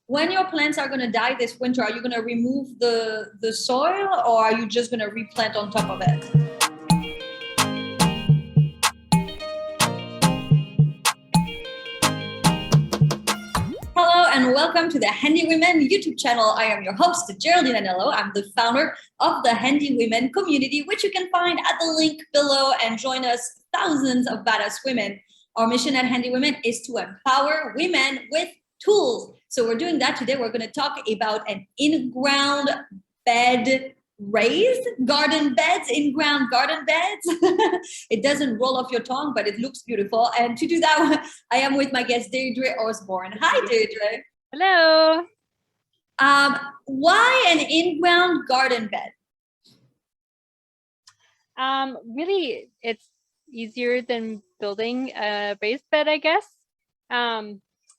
When your plants are going to die this winter, are you going to remove the soil, or are you just going to replant on top of it? Hello and welcome to the Handy Women YouTube channel. I am your host, Geraldine Anello. I'm the founder of the Handy Women community, which you can find at the link below, and join us, thousands of badass women. Our mission at Handy Women is to empower women with tools. So we're doing that today. We're going to talk about an in-ground bed, raised garden beds, in-ground garden beds. It doesn't roll off your tongue, but it looks beautiful. And to do that, I am with my guest, Deidre Osborn. Hi, Deidre. Hello. Why an in-ground garden bed? Really, it's easier than building a raised bed, I guess.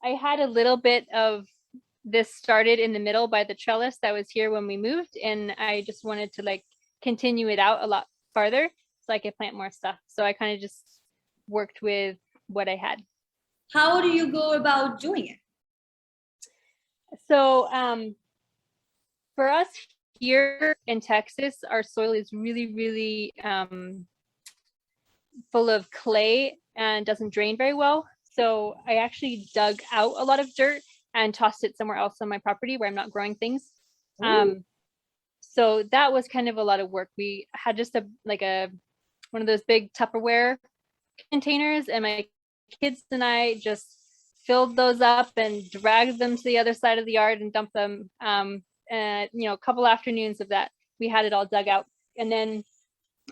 I had a little bit of this started in the middle by the trellis that was here when we moved, and I just wanted to continue it out a lot farther so I could plant more stuff. So I kind of just worked with what I had. How do you go about doing it? So for us here in Texas, our soil is really, really full of clay and doesn't drain very well. So I actually dug out a lot of dirt and tossed it somewhere else on my property where I'm not growing things. So that was kind of a lot of work. We had just one of those big Tupperware containers, and my kids and I just filled those up and dragged them to the other side of the yard and dumped them. And a couple afternoons of that, we had it all dug out. And then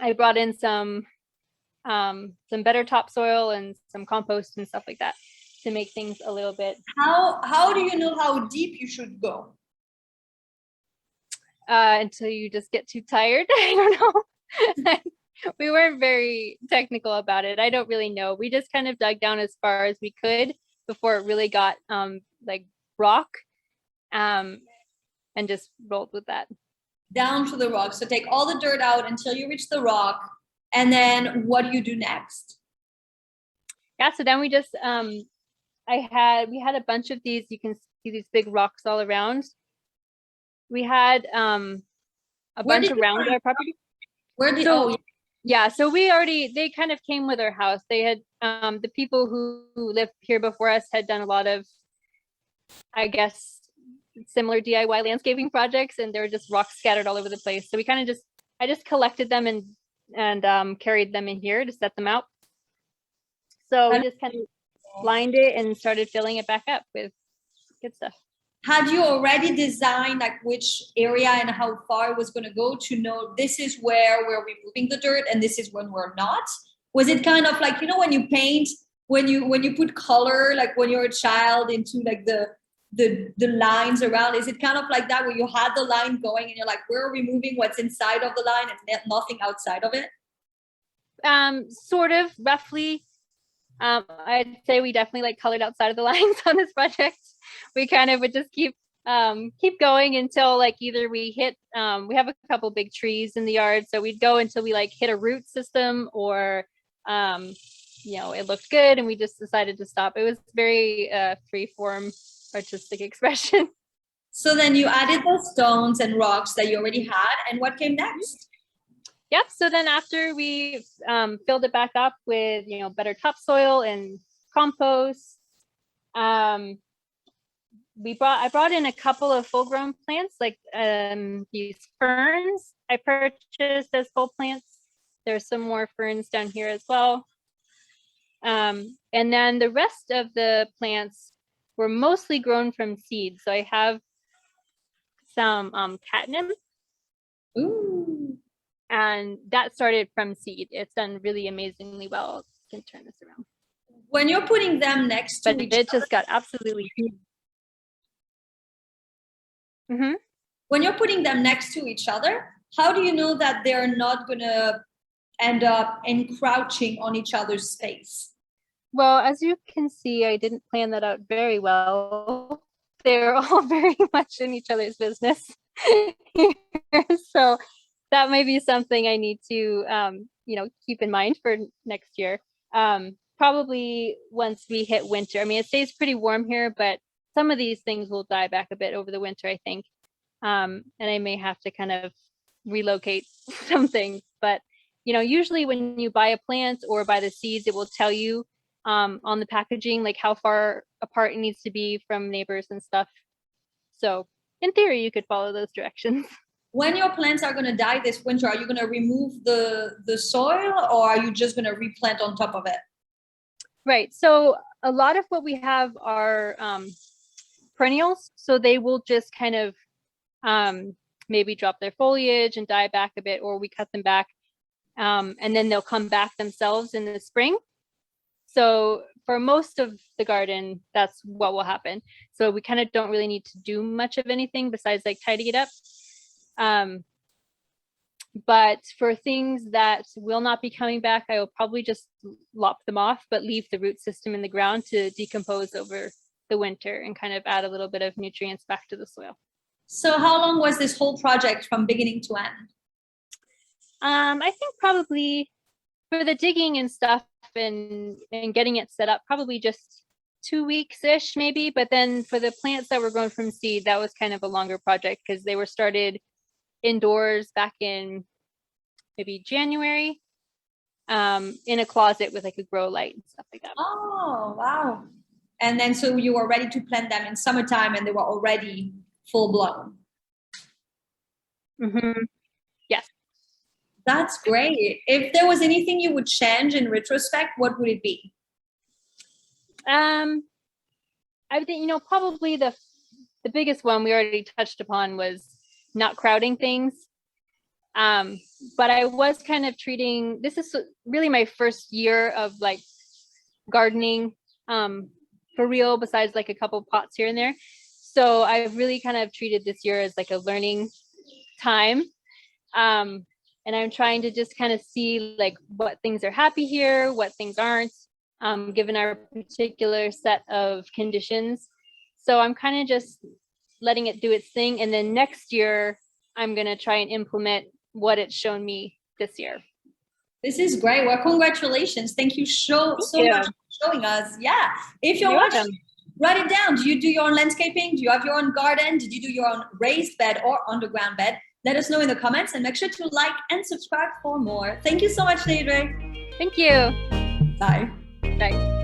I brought in some better topsoil and some compost and stuff like that to make things a little bit. How do you know how deep you should go? Until you just get too tired. I don't know. We weren't very technical about it. I don't really know. We just kind of dug down as far as we could before it really got like rock, and just rolled with that. Down to the rock. So take all the dirt out until you reach the rock. And then what do you do next? Yeah, so then we just we had a bunch of these. You can see these big rocks all around. We had a bunch around our property. Yeah, so they kind of came with our house. They had the people who lived here before us had done a lot of, I guess, similar DIY landscaping projects, and there were just rocks scattered all over the place. So we kind of I just collected them and carried them in here to set them out. So we just kind of lined it and started filling it back up with good stuff. Had you already designed which area and how far it was going to go to know this is where we're removing the dirt and this is when we're not? Was it kind of like, when you paint, when you put color, like when you're a child, into the lines around, is it kind of like that where you had the line going and you're like, we're removing what's inside of the line and nothing outside of it? Sort of, roughly. I'd say we definitely colored outside of the lines on this project. We kind of would just keep going until either we hit, we have a couple big trees in the yard, so we'd go until we hit a root system, or it looked good and we just decided to stop. It was very free form artistic expression. So then you added those stones and rocks that you already had, and what came next? Yep. So then after we filled it back up with better topsoil and compost, I brought in a couple of full-grown plants, these ferns I purchased as full plants. There's some more ferns down here as well. And then the rest of the plants were mostly grown from seeds. So I have some catnip. Ooh. And that started from seed. It's done really amazingly well. I can turn this around. When you're putting them next to each other, it just got absolutely huge. Mm-hmm. When you're putting them next to each other, how do you know that they're not going to end up encroaching on each other's space? Well, as you can see, I didn't plan that out very well. They're all very much in each other's business. So that may be something I need to, keep in mind for next year. Probably once we hit winter. I mean, it stays pretty warm here, but some of these things will die back a bit over the winter, I think. And I may have to kind of relocate some things, but usually when you buy a plant or buy the seeds, it will tell you on the packaging, like how far apart it needs to be from neighbors and stuff. So in theory, you could follow those directions. When your plants are going to die this winter, are you going to remove the soil, or are you just going to replant on top of it? Right. So a lot of what we have are perennials. So they will just kind of maybe drop their foliage and die back a bit, or we cut them back. And then they'll come back themselves in the spring. So for most of the garden, that's what will happen. So we kind of don't really need to do much of anything besides like tidying it up. But for things that will not be coming back, I will probably just lop them off, but leave the root system in the ground to decompose over the winter and kind of add a little bit of nutrients back to the soil. So how long was this whole project from beginning to end? I think probably for the digging and stuff and getting it set up, probably just 2 weeks-ish maybe. But then for the plants that were grown from seed, that was kind of a longer project because they were started indoors back in maybe January, in a closet with like a grow light and stuff like that. Oh, wow. And then so you were ready to plant them in summertime and they were already full blown. Mm-hmm. Yes. That's great. If there was anything you would change in retrospect, what would it be? I think, probably the biggest one we already touched upon was not crowding things. But I was kind of treating, this is really my first year of like gardening for real, besides like a couple pots here and there. So I've really kind of treated this year as like a learning time. And I'm trying to just kind of see like what things are happy here, what things aren't, given our particular set of conditions. So I'm kind of just letting it do its thing. And then next year, I'm going to try and implement what it's shown me this year. This is great. Well, congratulations. Thank you so much for showing us. Yeah. If you're watching, write it down. Do you do your own landscaping? Do you have your own garden? Did you do your own raised bed or underground bed? Let us know in the comments and make sure to like and subscribe for more. Thank you so much, Deidre. Thank you. Bye. Bye.